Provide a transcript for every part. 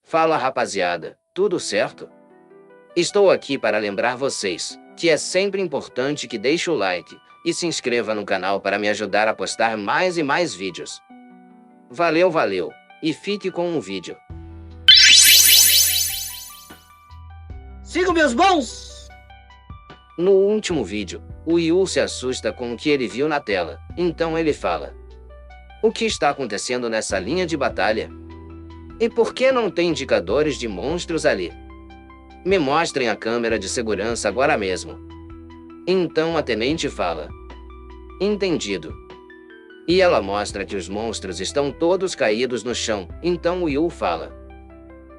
Fala rapaziada, tudo certo? Estou aqui para lembrar vocês que é sempre importante que deixe o like e se inscreva no canal para me ajudar a postar mais e mais vídeos. Valeu, e fique com o vídeo. Siga meus bons! No último vídeo, o Yu se assusta com o que ele viu na tela, então ele fala: o que está acontecendo nessa linha de batalha? E por que não tem indicadores de monstros ali? Me mostrem a câmera de segurança agora mesmo. Então a tenente fala: entendido. E ela mostra que os monstros estão todos caídos no chão, então o Yu fala: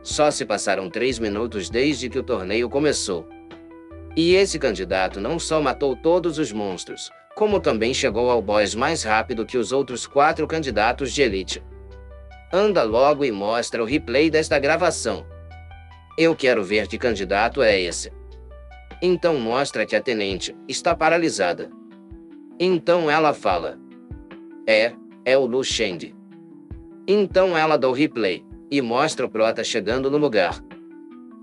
só se passaram 3 minutos desde que o torneio começou. E esse candidato não só matou todos os monstros, como também chegou ao boss mais rápido que os outros 4 candidatos de elite. Anda logo e mostra o replay desta gravação. Eu quero ver que candidato é esse. Então mostra que a tenente está paralisada. Então ela fala: é o Lu Sheng. Então ela dá o replay e mostra o prota chegando no lugar.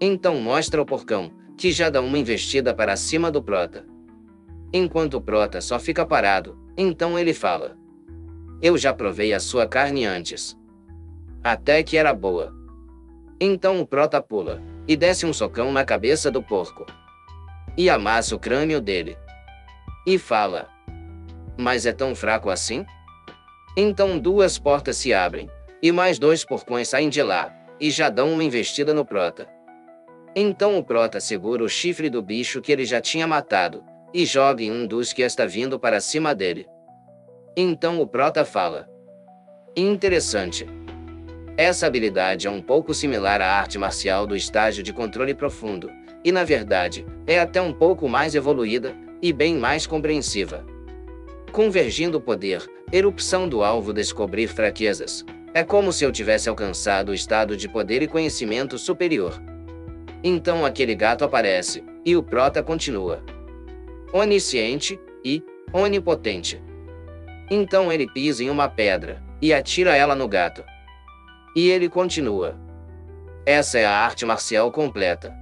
Então mostra o porcão, que já dá uma investida para cima do prota. Enquanto o prota só fica parado, então ele fala: eu já provei a sua carne antes. Até que era boa. Então o prota pula e desce um socão na cabeça do porco. E amassa o crânio dele. E fala: mas é tão fraco assim? Então 2 portas se abrem, e mais 2 porcões saem de lá, e já dão uma investida no prota. Então o prota segura o chifre do bicho que ele já tinha matado, e joga em um dos que está vindo para cima dele. Então o prota fala: interessante. Essa habilidade é um pouco similar à arte marcial do estágio de controle profundo, e na verdade, é até um pouco mais evoluída, e bem mais compreensiva. Convergindo o poder, erupção do alvo descobrir fraquezas. É como se eu tivesse alcançado o estado de poder e conhecimento superior. Então aquele gato aparece, e o prota continua: onisciente e onipotente. Então ele pisa em uma pedra, e atira ela no gato. E ele continua: essa é a arte marcial completa.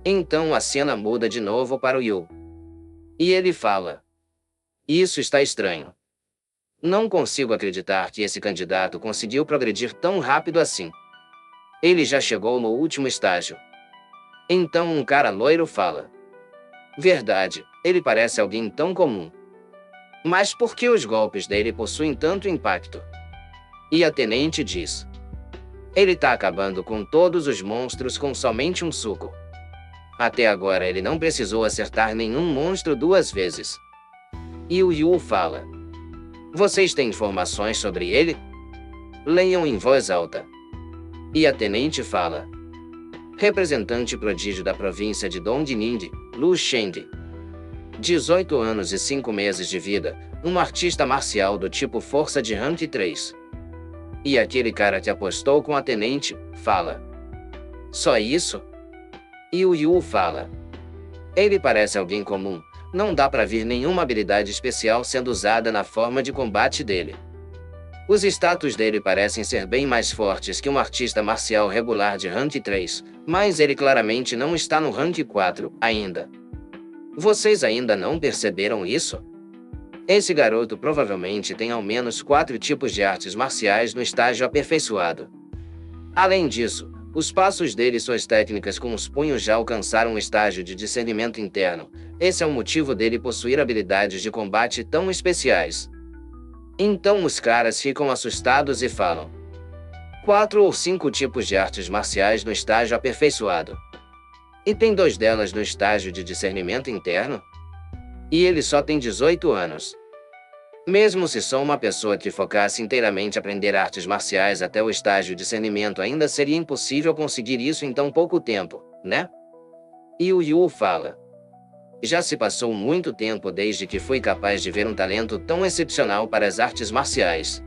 Então a cena muda de novo para o Yu. E ele fala: isso está estranho. Não consigo acreditar que esse candidato conseguiu progredir tão rápido assim. Ele já chegou no último estágio. Então um cara loiro fala: verdade, ele parece alguém tão comum. Mas por que os golpes dele possuem tanto impacto? E a tenente diz: ele tá acabando com todos os monstros com somente um soco. Até agora ele não precisou acertar nenhum monstro 2 vezes. E o Yu fala: vocês têm informações sobre ele? Leiam em voz alta. E a tenente fala: representante prodígio da província de Dongning, Lu Sheng. 18 anos e 5 meses de vida, um artista marcial do tipo força de rank 3. E aquele cara que apostou com a tenente, fala: só isso? E o Yu fala: ele parece alguém comum, não dá pra ver nenhuma habilidade especial sendo usada na forma de combate dele. Os status dele parecem ser bem mais fortes que um artista marcial regular de rank 3, mas ele claramente não está no rank 4 ainda. Vocês ainda não perceberam isso? Esse garoto provavelmente tem ao menos 4 tipos de artes marciais no estágio aperfeiçoado. Além disso, os passos dele e suas técnicas com os punhos já alcançaram um estágio de discernimento interno. Esse é o motivo dele possuir habilidades de combate tão especiais. Então os caras ficam assustados e falam: 4 ou 5 tipos de artes marciais no estágio aperfeiçoado. E tem 2 delas no estágio de discernimento interno? E ele só tem 18 anos. Mesmo se só uma pessoa que focasse inteiramente aprender artes marciais até o estágio de discernimento, ainda seria impossível conseguir isso em tão pouco tempo, né? E o Yu fala: já se passou muito tempo desde que fui capaz de ver um talento tão excepcional para as artes marciais.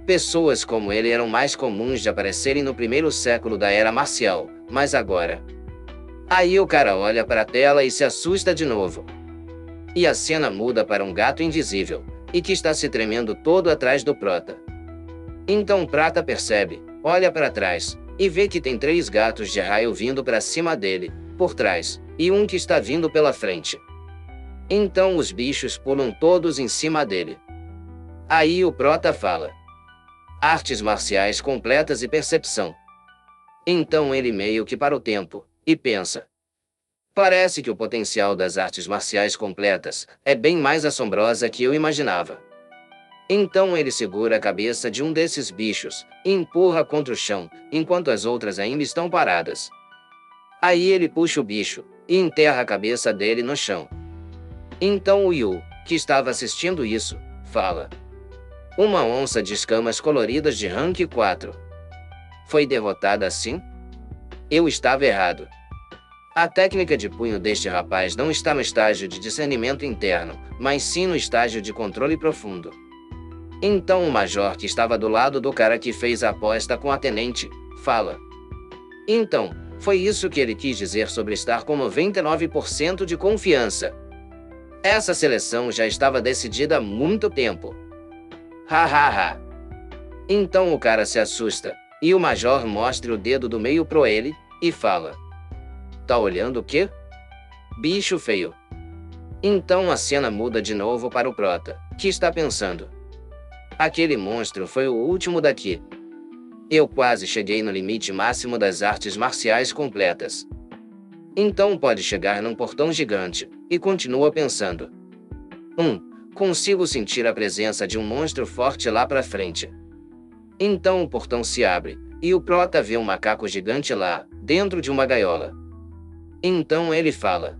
Pessoas como ele eram mais comuns de aparecerem no primeiro século da era marcial, mas agora... Aí o cara olha para a tela e se assusta de novo. E a cena muda para um gato invisível, e que está se tremendo todo atrás do prota. Então o prata percebe, olha para trás, e vê que tem 3 gatos de raio vindo para cima dele, por trás, e um que está vindo pela frente. Então os bichos pulam todos em cima dele. Aí o prota fala: artes marciais completas e percepção. Então ele meio que para o tempo, e pensa: parece que o potencial das artes marciais completas é bem mais assombrosa que eu imaginava. Então ele segura a cabeça de um desses bichos e empurra contra o chão, enquanto as outras ainda estão paradas. Aí ele puxa o bicho e enterra a cabeça dele no chão. Então o Yu, que estava assistindo isso, fala: uma onça de escamas coloridas de rank 4. Foi derrotada assim? Eu estava errado. A técnica de punho deste rapaz não está no estágio de discernimento interno, mas sim no estágio de controle profundo. Então o major que estava do lado do cara que fez a aposta com a tenente, fala: então, foi isso que ele quis dizer sobre estar com 99% de confiança. Essa seleção já estava decidida há muito tempo. Hahaha. Então o cara se assusta, e o major mostra o dedo do meio pro ele, e fala: tá olhando o quê? Bicho feio. Então a cena muda de novo para o prota, que está pensando: aquele monstro foi o último daqui. Eu quase cheguei no limite máximo das artes marciais completas. Então pode chegar num portão gigante, e continua pensando: consigo sentir a presença de um monstro forte lá pra frente. Então o portão se abre, e o prota vê um macaco gigante lá, dentro de uma gaiola. Então ele fala: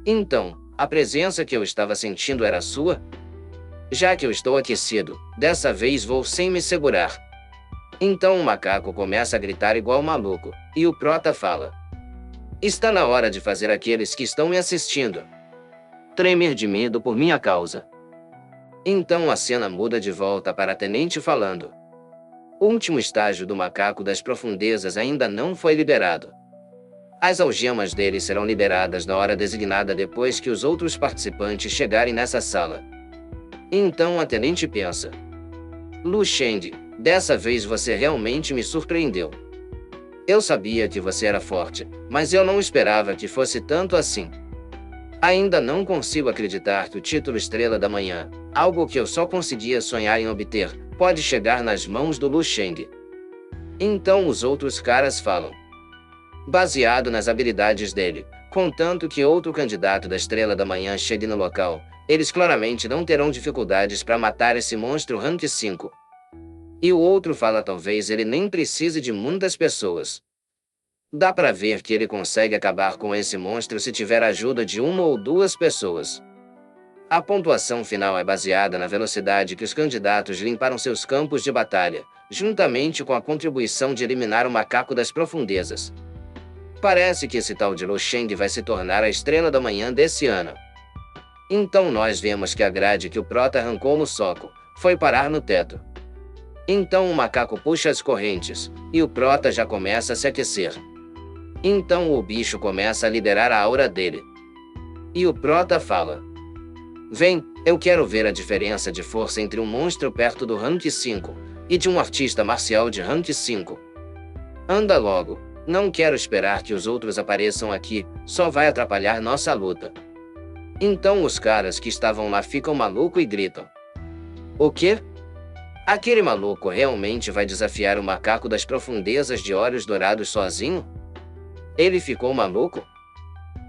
então, a presença que eu estava sentindo era sua? Já que eu estou aquecido, dessa vez vou sem me segurar. Então o macaco começa a gritar igual maluco, e o prota fala: está na hora de fazer aqueles que estão me assistindo tremer de medo por minha causa. Então a cena muda de volta para a tenente falando: o último estágio do macaco das profundezas ainda não foi liberado. As algemas dele serão liberadas na hora designada depois que os outros participantes chegarem nessa sala. Então a tenente pensa: Lu Sheng, dessa vez você realmente me surpreendeu. Eu sabia que você era forte, mas eu não esperava que fosse tanto assim. Ainda não consigo acreditar que o título Estrela da Manhã, algo que eu só conseguia sonhar em obter, pode chegar nas mãos do Lu Sheng. Então os outros caras falam: baseado nas habilidades dele, contanto que outro candidato da Estrela da Manhã chegue no local, eles claramente não terão dificuldades para matar esse monstro rank 5. E o outro fala: talvez ele nem precise de muitas pessoas. Dá pra ver que ele consegue acabar com esse monstro se tiver a ajuda de 1 ou 2 pessoas. A pontuação final é baseada na velocidade que os candidatos limparam seus campos de batalha, juntamente com a contribuição de eliminar o macaco das profundezas. Parece que esse tal de Lu Sheng vai se tornar a Estrela da Manhã desse ano. Então nós vemos que a grade que o prota arrancou no soco foi parar no teto. Então o macaco puxa as correntes, e o prota já começa a se aquecer. Então o bicho começa a liderar a aura dele. E o prota fala: vem, eu quero ver a diferença de força entre um monstro perto do rank 5 e de um artista marcial de rank 5. Anda logo, não quero esperar que os outros apareçam aqui, só vai atrapalhar nossa luta. Então os caras que estavam lá ficam maluco e gritam: o quê? Aquele maluco realmente vai desafiar o macaco das profundezas de olhos dourados sozinho? Ele ficou maluco?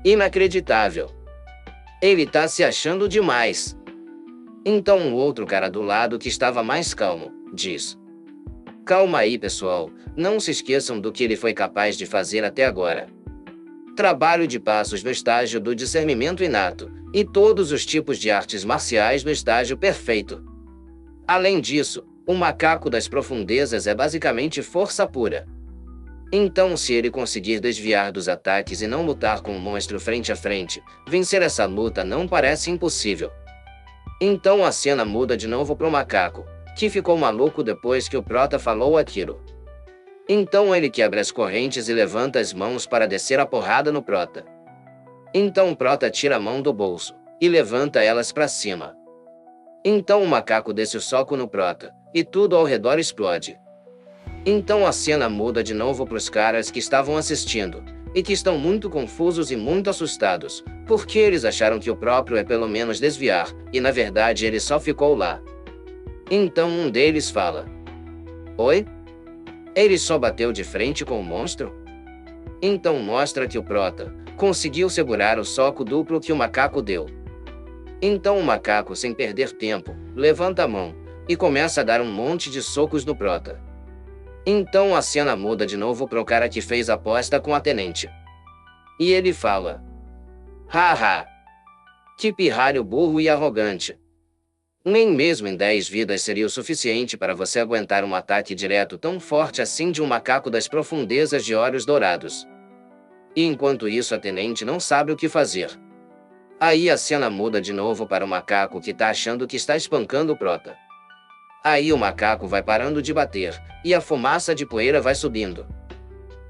Inacreditável. Ele tá se achando demais. Então um outro cara do lado que estava mais calmo, diz: calma aí pessoal, não se esqueçam do que ele foi capaz de fazer até agora. Trabalho de passos no estágio do discernimento inato, e todos os tipos de artes marciais no estágio perfeito. Além disso, o macaco das profundezas é basicamente força pura. Então se ele conseguir desviar dos ataques e não lutar com o monstro frente a frente, vencer essa luta não parece impossível. Então a cena muda de novo pro macaco, que ficou maluco depois que o prota falou aquilo. Então ele quebra as correntes e levanta as mãos para descer a porrada no prota. Então o prota tira a mão do bolso e levanta elas para cima. Então o macaco desce o soco no prota, e tudo ao redor explode. Então a cena muda de novo para os caras que estavam assistindo, e que estão muito confusos e muito assustados, porque eles acharam que o próprio é pelo menos desviar, e na verdade ele só ficou lá. Então um deles fala: Oi? Ele só bateu de frente com o monstro? Então mostra que o prota conseguiu segurar o soco duplo que o macaco deu. Então o macaco, sem perder tempo, levanta a mão e começa a dar um monte de socos no prota. Então a cena muda de novo pro cara que fez a aposta com a tenente. E ele fala: Haha! Que pirralho burro e arrogante! Nem mesmo em 10 vidas seria o suficiente para você aguentar um ataque direto tão forte assim de um macaco das profundezas de olhos dourados. E enquanto isso a tenente não sabe o que fazer. Aí a cena muda de novo para o macaco que tá achando que está espancando o prota. Aí o macaco vai parando de bater, e a fumaça de poeira vai subindo.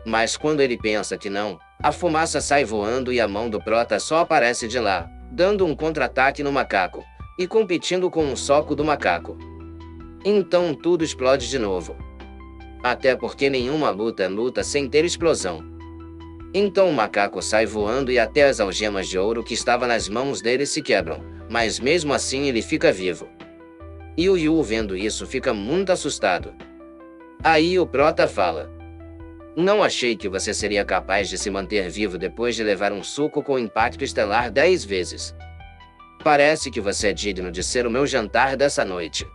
Mas quando ele pensa que não, a fumaça sai voando e a mão do prota só aparece de lá, dando um contra-ataque no macaco, e competindo com o soco do macaco. Então tudo explode de novo. Até porque nenhuma luta é luta sem ter explosão. Então o macaco sai voando e até as algemas de ouro que estavam nas mãos dele se quebram, mas mesmo assim ele fica vivo. E o Yu, vendo isso, fica muito assustado. Aí o prota fala: Não achei que você seria capaz de se manter vivo depois de levar um soco com impacto estelar 10 vezes. Parece que você é digno de ser o meu jantar dessa noite.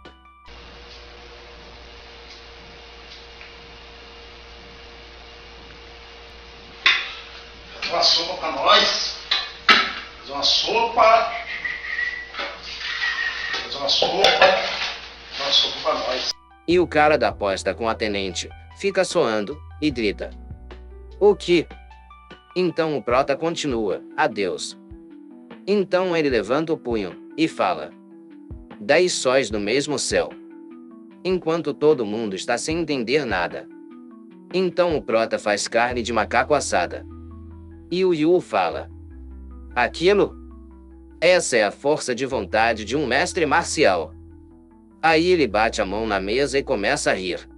Fazer uma sopa pra nós. Fazer uma sopa. Fazer uma sopa pra nós. E o cara da aposta com a tenente fica soando e grita: O que? Então o prota continua: Adeus. Então ele levanta o punho e fala: 10 sóis no mesmo céu. Enquanto todo mundo está sem entender nada. Então o prota faz carne de macaco assada. E o Yu fala: Aquilo? Essa é a força de vontade de um mestre marcial. Aí ele bate a mão na mesa e começa a rir.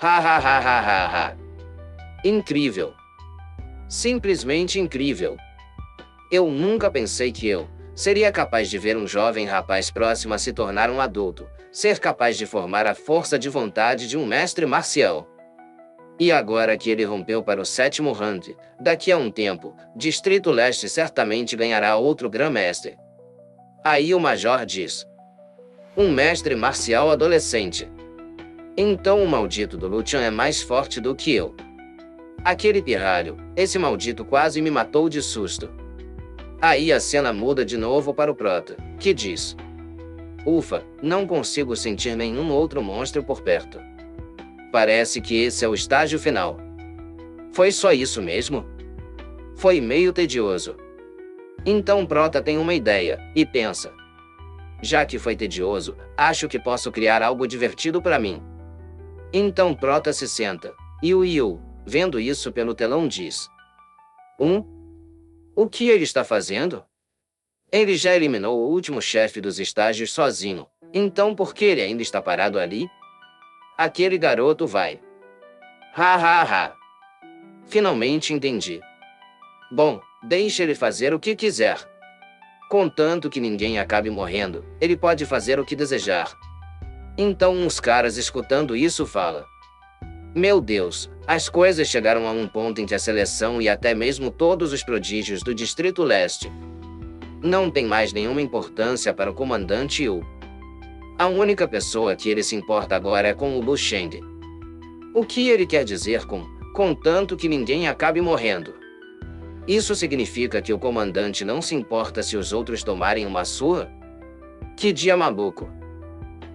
Ha ha ha ha ha ha. Incrível. Simplesmente incrível. Eu nunca pensei que eu seria capaz de ver um jovem rapaz próximo a se tornar um adulto, ser capaz de formar a força de vontade de um mestre marcial. E agora que ele rompeu para o 7º round, daqui a um tempo, Distrito Leste certamente ganhará outro Grã-Mestre. Aí o Major diz: Um mestre marcial adolescente. Então o maldito do Lucian é mais forte do que eu. Aquele pirralho, esse maldito quase me matou de susto. Aí a cena muda de novo para o prota, que diz: Ufa, não consigo sentir nenhum outro monstro por perto. Parece que esse é o estágio final. Foi só isso mesmo? Foi meio tedioso. Então Prota tem uma ideia, e pensa: já que foi tedioso, acho que posso criar algo divertido para mim. Então Prota se senta, e o Yu, vendo isso pelo telão, diz: O que ele está fazendo? Ele já eliminou o último chefe dos estágios sozinho, então por que ele ainda está parado ali? Aquele garoto vai. Ha ha ha. Finalmente entendi. Bom, deixe ele fazer o que quiser. Contanto que ninguém acabe morrendo, ele pode fazer o que desejar. Então uns caras escutando isso falam: Meu Deus, as coisas chegaram a um ponto em que a seleção e até mesmo todos os prodígios do Distrito Leste não tem mais nenhuma importância para o comandante Yu. A única pessoa que ele se importa agora é com o Lu Sheng. O que ele quer dizer com contanto que ninguém acabe morrendo? Isso significa que o comandante não se importa se os outros tomarem uma surra? Que dia maluco!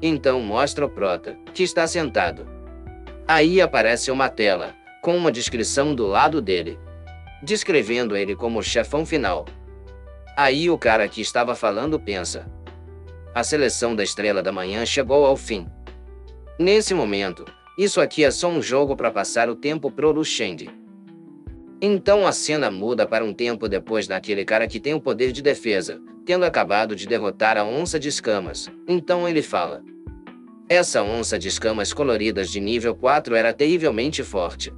Então mostra o Prota, que está sentado. Aí aparece uma tela, com uma descrição do lado dele, descrevendo ele como o chefão final. Aí o cara que estava falando pensa: a seleção da Estrela da Manhã chegou ao fim. Nesse momento, isso aqui é só um jogo para passar o tempo pro Lu Sheng. Então a cena muda para um tempo depois daquele cara que tem o poder de defesa, tendo acabado de derrotar a Onça de Escamas. Então ele fala: Essa onça de escamas coloridas de nível 4 era terrivelmente forte.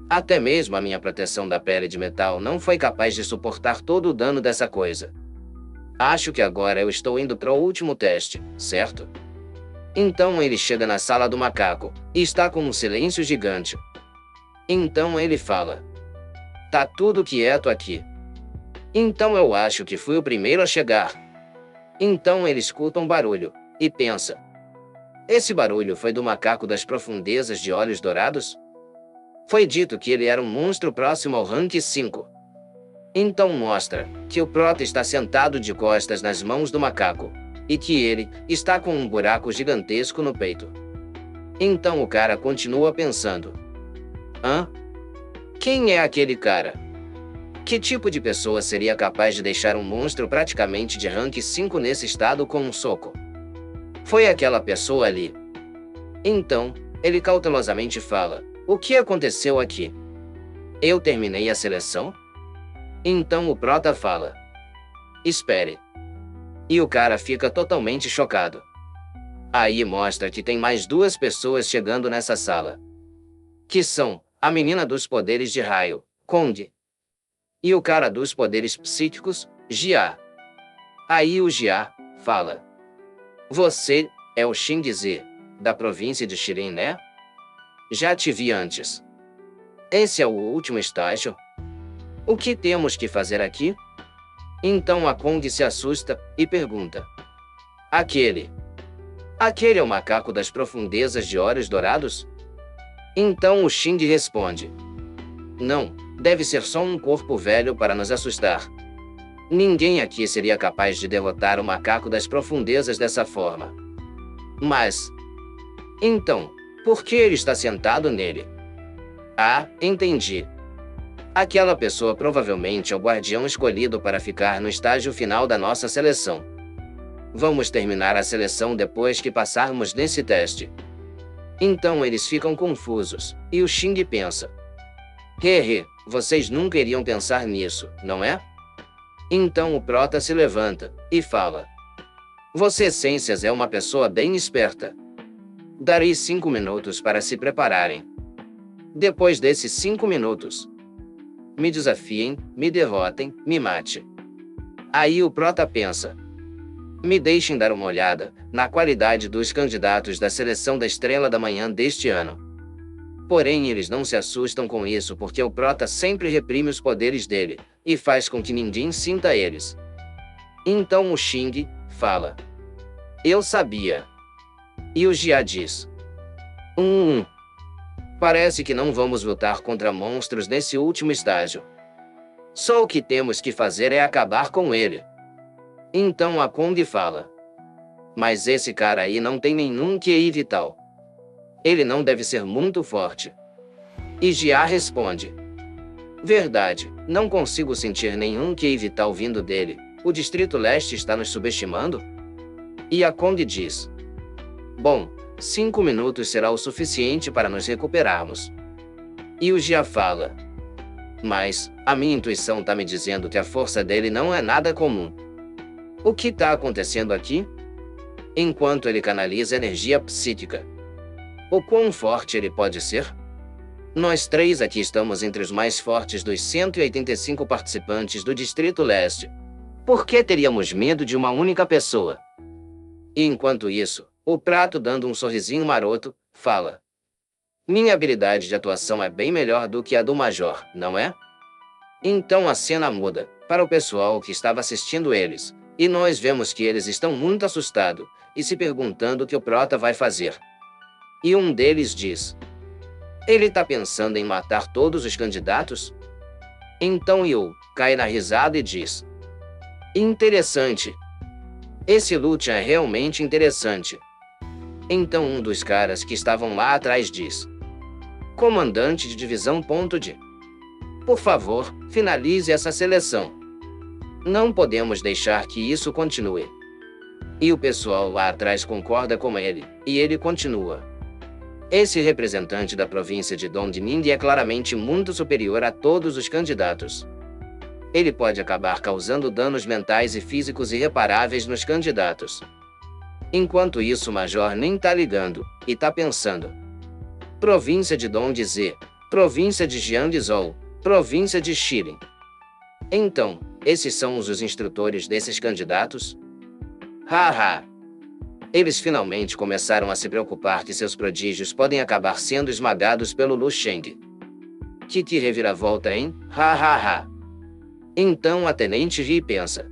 Até mesmo a minha proteção da pele de metal não foi capaz de suportar todo o dano dessa coisa. Acho que agora eu estou indo para o último teste, certo? Então ele chega na sala do macaco, e está com um silêncio gigante. Então ele fala: tá tudo quieto aqui. Então eu acho que fui o primeiro a chegar. Então ele escuta um barulho, e pensa: esse barulho foi do macaco das profundezas de olhos dourados? Foi dito que ele era um monstro próximo ao rank 5. Então mostra que o prota está sentado de costas nas mãos do macaco, e que ele está com um buraco gigantesco no peito. Então o cara continua pensando: hã? Quem é aquele cara? Que tipo de pessoa seria capaz de deixar um monstro praticamente de rank 5 nesse estado com um soco? Foi aquela pessoa ali. Então, ele cautelosamente fala: o que aconteceu aqui? Eu terminei a seleção? Então o prota fala: espere. E o cara fica totalmente chocado. Aí mostra que tem mais 2 pessoas chegando nessa sala. Que são a menina dos poderes de raio, Conde, e o cara dos poderes psíquicos, Jia. Aí o Jia fala: você é o Xingzi, da província de Shirin, né? Já te vi antes. Esse é o último estágio? O que temos que fazer aqui? Então a Kong se assusta e pergunta: Aquele é o macaco das profundezas de olhos dourados? Então o Xing responde: não, deve ser só um corpo velho para nos assustar. Ninguém aqui seria capaz de derrotar o macaco das profundezas dessa forma. Mas então, por que ele está sentado nele? Ah, entendi. Aquela pessoa provavelmente é o guardião escolhido para ficar no estágio final da nossa seleção. Vamos terminar a seleção depois que passarmos nesse teste. Então eles ficam confusos, e o Xing pensa: hehe, vocês nunca iriam pensar nisso, não é? Então o prota se levanta e fala: você Ciências é uma pessoa bem esperta. Darei 5 minutos para se prepararem. Depois desses 5 minutos, me desafiem, me derrotem, me mate. Aí o prota pensa: me deixem dar uma olhada na qualidade dos candidatos da seleção da Estrela da Manhã deste ano. Porém eles não se assustam com isso porque o prota sempre reprime os poderes dele, e faz com que ninguém sinta eles. Então o Xing fala: eu sabia. E o Jia diz: parece que não vamos lutar contra monstros nesse último estágio. Só o que temos que fazer é acabar com ele. Então a Kong fala: mas esse cara aí não tem nenhum QI vital. Ele não deve ser muito forte. E Jia responde: verdade, não consigo sentir nenhum QI vital vindo dele. O Distrito Leste está nos subestimando? E a Kong diz: bom, 5 minutos será o suficiente para nos recuperarmos. E o Jia fala: mas a minha intuição tá me dizendo que a força dele não é nada comum. O que tá acontecendo aqui? Enquanto ele canaliza energia psíquica, o quão forte ele pode ser? Nós 3 aqui estamos entre os mais fortes dos 185 participantes do Distrito Leste. Por que teríamos medo de uma única pessoa? E enquanto isso, o prato, dando um sorrisinho maroto, fala: minha habilidade de atuação é bem melhor do que a do Major, não é? Então a cena muda para o pessoal que estava assistindo eles, e nós vemos que eles estão muito assustados, e se perguntando o que o prota vai fazer. E um deles diz: ele tá pensando em matar todos os candidatos? Então Yu cai na risada e diz: interessante. Esse Lucha é realmente interessante. Então um dos caras que estavam lá atrás diz: comandante de divisão .d, por favor, finalize essa seleção. Não podemos deixar que isso continue. E o pessoal lá atrás concorda com ele, e ele continua: esse representante da província de Dongning é claramente muito superior a todos os candidatos. Ele pode acabar causando danos mentais e físicos irreparáveis nos candidatos. Enquanto isso o major nem tá ligando, e tá pensando. Província de Dongzhi, província de Jiangzhou, província de Xirin. Então, esses são os instrutores desses candidatos? Haha! Eles finalmente começaram a se preocupar que seus prodígios podem acabar sendo esmagados pelo Lu Sheng. Que reviravolta, hein? Hahaha! Então a Tenente Yi pensa.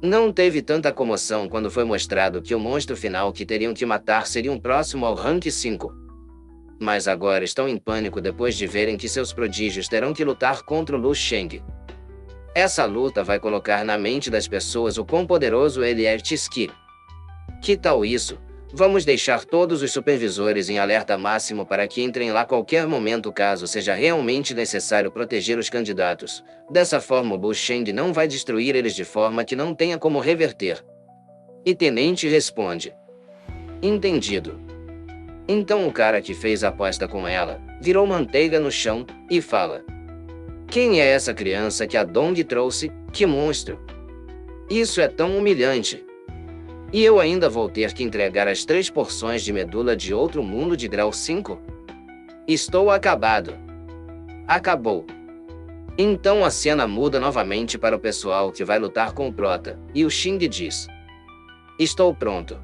Não teve tanta comoção quando foi mostrado que o monstro final que teriam que matar seria um próximo ao Rank 5. Mas agora estão em pânico depois de verem que seus prodígios terão que lutar contra o Lu Sheng. Essa luta vai colocar na mente das pessoas o quão poderoso ele é. Tsuki. Que tal isso? Vamos deixar todos os supervisores em alerta máximo para que entrem lá a qualquer momento caso seja realmente necessário proteger os candidatos. Dessa forma o Lu Sheng não vai destruir eles de forma que não tenha como reverter. E Tenente responde. Entendido. Então o cara que fez a aposta com ela, virou manteiga no chão, e fala. Quem é essa criança que a Dong trouxe? Que monstro! Isso é tão humilhante! E eu ainda vou ter que entregar as 3 porções de medula de outro mundo de grau 5? Estou acabado. Acabou. Então a cena muda novamente para o pessoal que vai lutar com o Prota, e o Xing diz. Estou pronto.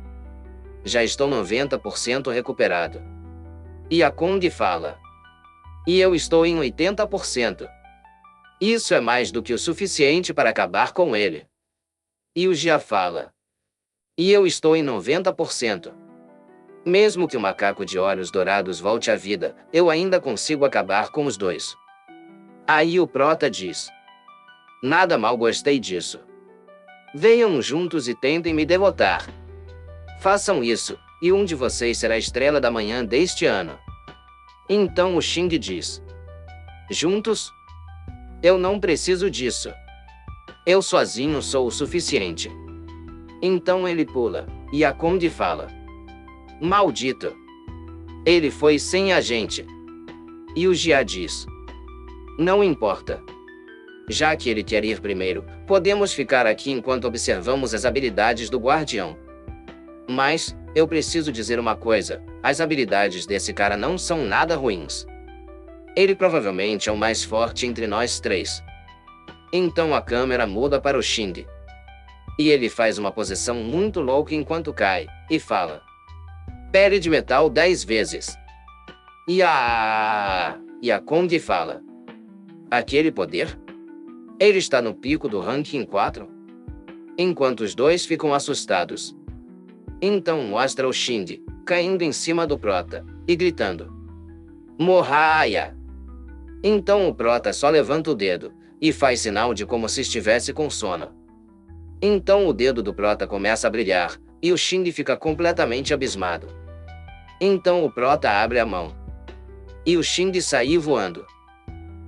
Já estou 90% recuperado. E a Kong fala. E eu estou em 80%. Isso é mais do que o suficiente para acabar com ele. E o Jia fala. E eu estou em 90%. Mesmo que o macaco de olhos dourados volte à vida, eu ainda consigo acabar com os dois. Aí o Prota diz. Nada mal gostei disso. Venham juntos e tentem me derrotar. Façam isso, e um de vocês será a estrela da manhã deste ano. Então o Xing diz. Juntos? Eu não preciso disso. Eu sozinho sou o suficiente. Então ele pula, e a Kong fala. Maldito! Ele foi sem a gente. E o Jia diz. Não importa. Já que ele quer ir primeiro, podemos ficar aqui enquanto observamos as habilidades do guardião. Mas, eu preciso dizer uma coisa, as habilidades desse cara não são nada ruins. Ele provavelmente é o mais forte entre nós 3. Então a câmera muda para o Xing. E ele faz uma posição muito louca enquanto cai, e fala. Pele de metal 10 vezes. E a Kong fala. Aquele poder? Ele está no pico do ranking 4? Enquanto os dois ficam assustados. Então mostra o Xing, caindo em cima do Prota, e gritando. Morraia! Então o Prota só levanta o dedo, e faz sinal de como se estivesse com sono. Então o dedo do Prota começa a brilhar, e o Xing fica completamente abismado. Então o Prota abre a mão. E o Xing sai voando.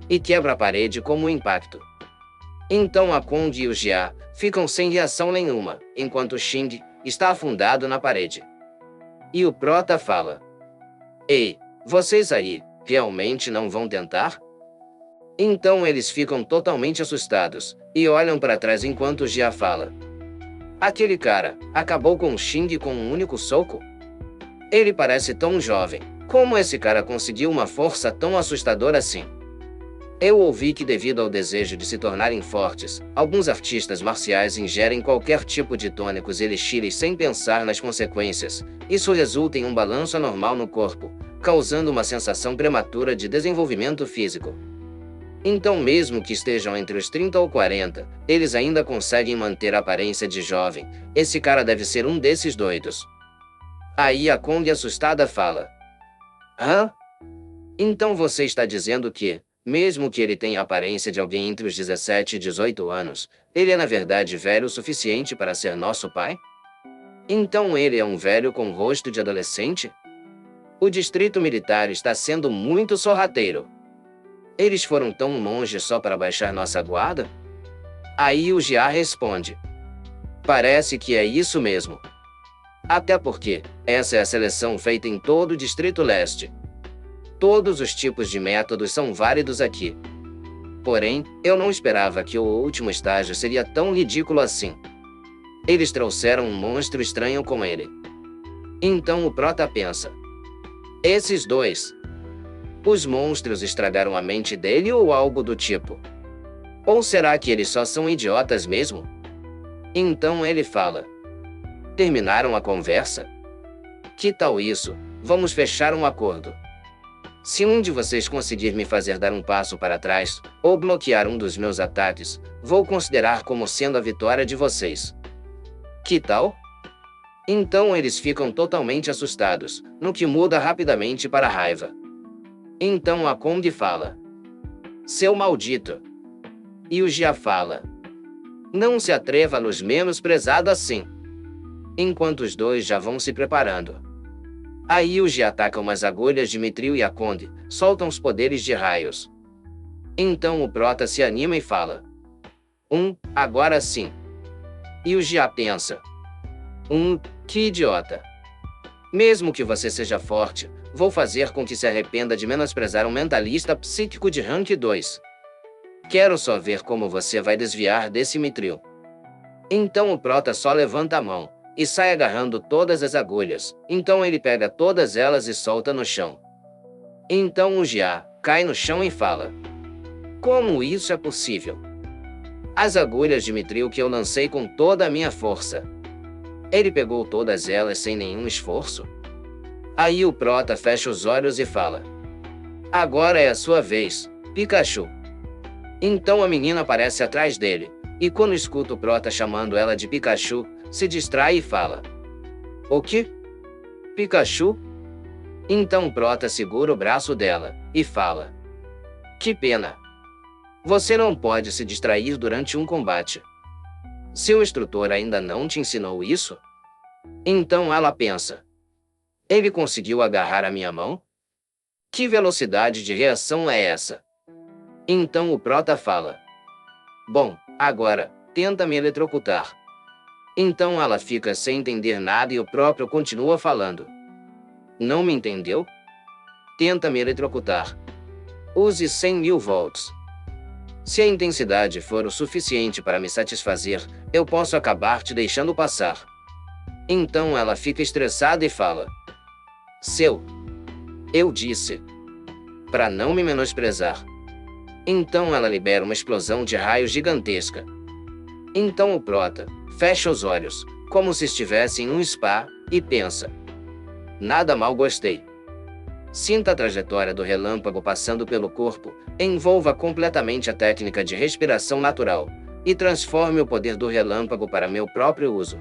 E quebra a parede como um impacto. Então a Kong e o Jia ficam sem reação nenhuma, enquanto o Xing está afundado na parede. E o Prota fala. Ei, vocês aí, realmente não vão tentar? Então eles ficam totalmente assustados, e olham para trás enquanto o Jia fala. Aquele cara, acabou com o Xing com um único soco? Ele parece tão jovem, como esse cara conseguiu uma força tão assustadora assim? Eu ouvi que devido ao desejo de se tornarem fortes, alguns artistas marciais ingerem qualquer tipo de tônicos e elixires sem pensar nas consequências. Isso resulta em um balanço anormal no corpo, causando uma sensação prematura de desenvolvimento físico. Então mesmo que estejam entre os 30 ou 40, eles ainda conseguem manter a aparência de jovem. Esse cara deve ser um desses doidos. Aí a Kong assustada fala. Hã? Então você está dizendo que, mesmo que ele tenha a aparência de alguém entre os 17 e 18 anos, ele é na verdade velho o suficiente para ser nosso pai? Então ele é um velho com rosto de adolescente? O distrito militar está sendo muito sorrateiro. Eles foram tão longe só para baixar nossa guarda? Aí o Jia responde. Parece que é isso mesmo. Até porque, essa é a seleção feita em todo o Distrito Leste. Todos os tipos de métodos são válidos aqui. Porém, eu não esperava que o último estágio seria tão ridículo assim. Eles trouxeram um monstro estranho com ele. Então o prota pensa: esses dois. Os monstros estragaram a mente dele ou algo do tipo? Ou será que eles só são idiotas mesmo? Então ele fala: terminaram a conversa? Que tal isso? Vamos fechar um acordo. Se um de vocês conseguir me fazer dar um passo para trás, ou bloquear um dos meus ataques, vou considerar como sendo a vitória de vocês. Que tal? Então eles ficam totalmente assustados, no que muda rapidamente para raiva. Então a Kong fala: seu maldito. E o Jia fala: não se atreva a nos menosprezado assim. Enquanto os dois já vão se preparando. Aí o Jia ataca umas agulhas de Mithril e a Kong soltam os poderes de raios. Então o prota se anima e fala: agora sim. E o Jia pensa: que idiota. Mesmo que você seja forte, vou fazer com que se arrependa de menosprezar um mentalista psíquico de rank 2. Quero só ver como você vai desviar desse Mithril. Então o prota só levanta a mão e sai agarrando todas as agulhas. Então ele pega todas elas e solta no chão. Então o Jia cai no chão e fala: como isso é possível? As agulhas de Mithril que eu lancei com toda a minha força. Ele pegou todas elas sem nenhum esforço? Aí o prota fecha os olhos e fala: agora é a sua vez, Pikachu. Então a menina aparece atrás dele, e quando escuta o prota chamando ela de Pikachu, se distrai e fala: o quê? Pikachu? Então o prota segura o braço dela, e fala: que pena. Você não pode se distrair durante um combate. Seu instrutor ainda não te ensinou isso? Então ela pensa: ele conseguiu agarrar a minha mão? Que velocidade de reação é essa? Então o prota fala: bom, agora, tenta me eletrocutar. Então ela fica sem entender nada e o próprio continua falando: não me entendeu? Tenta me eletrocutar. Use 100.000 volts. Se a intensidade for o suficiente para me satisfazer, eu posso acabar te deixando passar. Então ela fica estressada e fala: eu disse. Para não me menosprezar. Então ela libera uma explosão de raios gigantesca. Então o prota fecha os olhos, como se estivesse em um spa, e pensa: nada mal gostei. Sinta a trajetória do relâmpago passando pelo corpo, envolva completamente a técnica de respiração natural, e transforme o poder do relâmpago para meu próprio uso.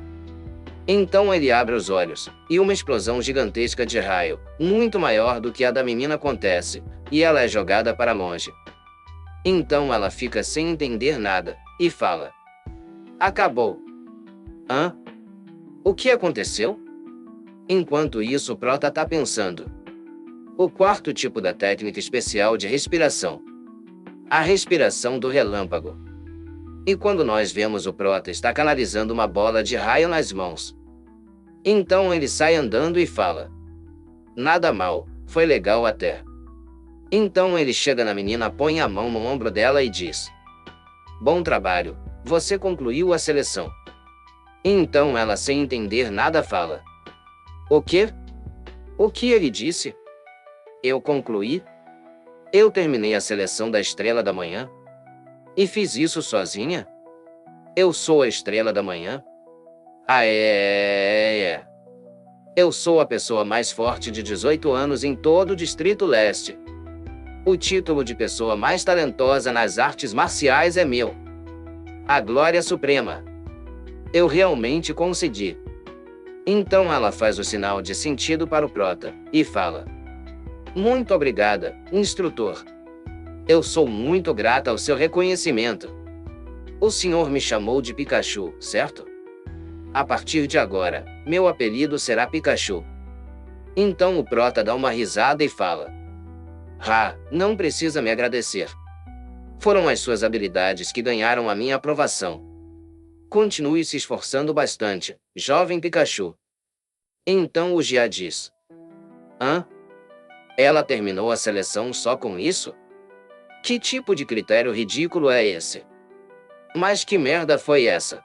Então ele abre os olhos, e uma explosão gigantesca de raio, muito maior do que a da menina acontece, e ela é jogada para longe. Então ela fica sem entender nada, e fala: acabou. O que aconteceu? Enquanto isso o prota tá pensando. O quarto tipo da técnica especial de respiração. A respiração do relâmpago. E quando nós vemos o prota está canalizando uma bola de raio nas mãos. Então ele sai andando e fala: nada mal, foi legal até. Então ele chega na menina, põe a mão no ombro dela e diz: bom trabalho, você concluiu a seleção. Então ela, sem entender nada, fala: o quê? O que ele disse? Eu concluí? Eu terminei a seleção da Estrela da Manhã? E fiz isso sozinha? Eu sou a Estrela da Manhã? Eu sou a pessoa mais forte de 18 anos em todo o Distrito Leste. O título de pessoa mais talentosa nas artes marciais é meu. A glória suprema. Eu realmente concedi. Então ela faz o sinal de sentido para o prota, e fala: muito obrigada, instrutor. Eu sou muito grata ao seu reconhecimento. O senhor me chamou de Pikachu, certo? A partir de agora, meu apelido será Pikachu. Então o prota dá uma risada e fala: não precisa me agradecer. Foram as suas habilidades que ganharam a minha aprovação. Continue se esforçando bastante, jovem Pikachu. Então o Jia diz: ela terminou a seleção só com isso? Que tipo de critério ridículo é esse? Mas que merda foi essa?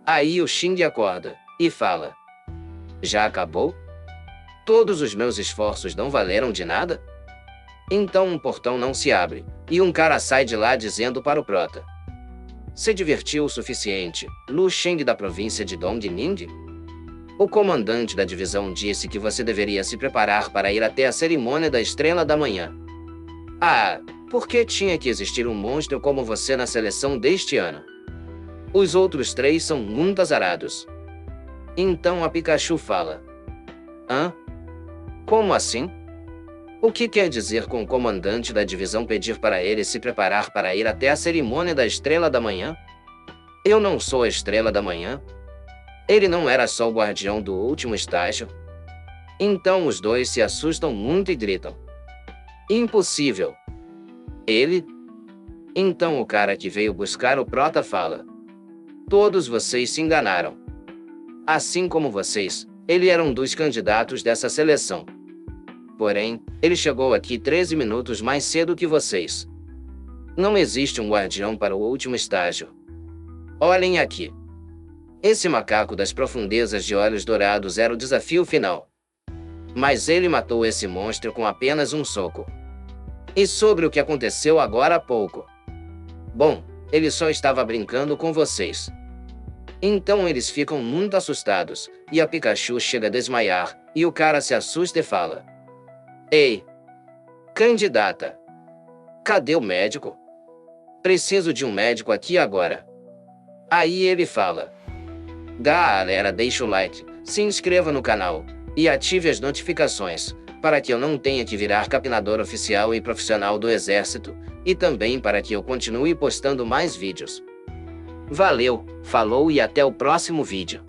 Aí o Xing acorda e fala: já acabou? Todos os meus esforços não valeram de nada? Então um portão não se abre, e um cara sai de lá dizendo para o prota: se divertiu o suficiente, Lu Sheng da província de Dongning? O comandante da divisão disse que você deveria se preparar para ir até a cerimônia da Estrela da Manhã. Ah, por que tinha que existir um monstro como você na seleção deste ano? Os outros 3 são muito azarados. Então a Pikachu fala: hã? Como assim? O que quer dizer com o comandante da divisão pedir para ele se preparar para ir até a cerimônia da Estrela da Manhã? Eu não sou a Estrela da Manhã? Ele não era só o guardião do último estágio? Então os 2 se assustam muito e gritam: impossível! Ele? Então o cara que veio buscar o prota fala: todos vocês se enganaram. Assim como vocês, ele era um dos candidatos dessa seleção. Porém, ele chegou aqui 13 minutos mais cedo que vocês. Não existe um guardião para o último estágio. Olhem aqui. Esse macaco das profundezas de olhos dourados era o desafio final. Mas ele matou esse monstro com apenas um soco. E sobre o que aconteceu agora há pouco? Bom, ele só estava brincando com vocês. Então eles ficam muito assustados, e a Pikachu chega a desmaiar, e o cara se assusta e fala: ei, candidata, cadê o médico? Preciso de um médico aqui agora. Aí ele fala: galera, deixa o like, se inscreva no canal, e ative as notificações, para que eu não tenha que virar capinador oficial e profissional do exército, e também para que eu continue postando mais vídeos. Valeu, falou e até o próximo vídeo.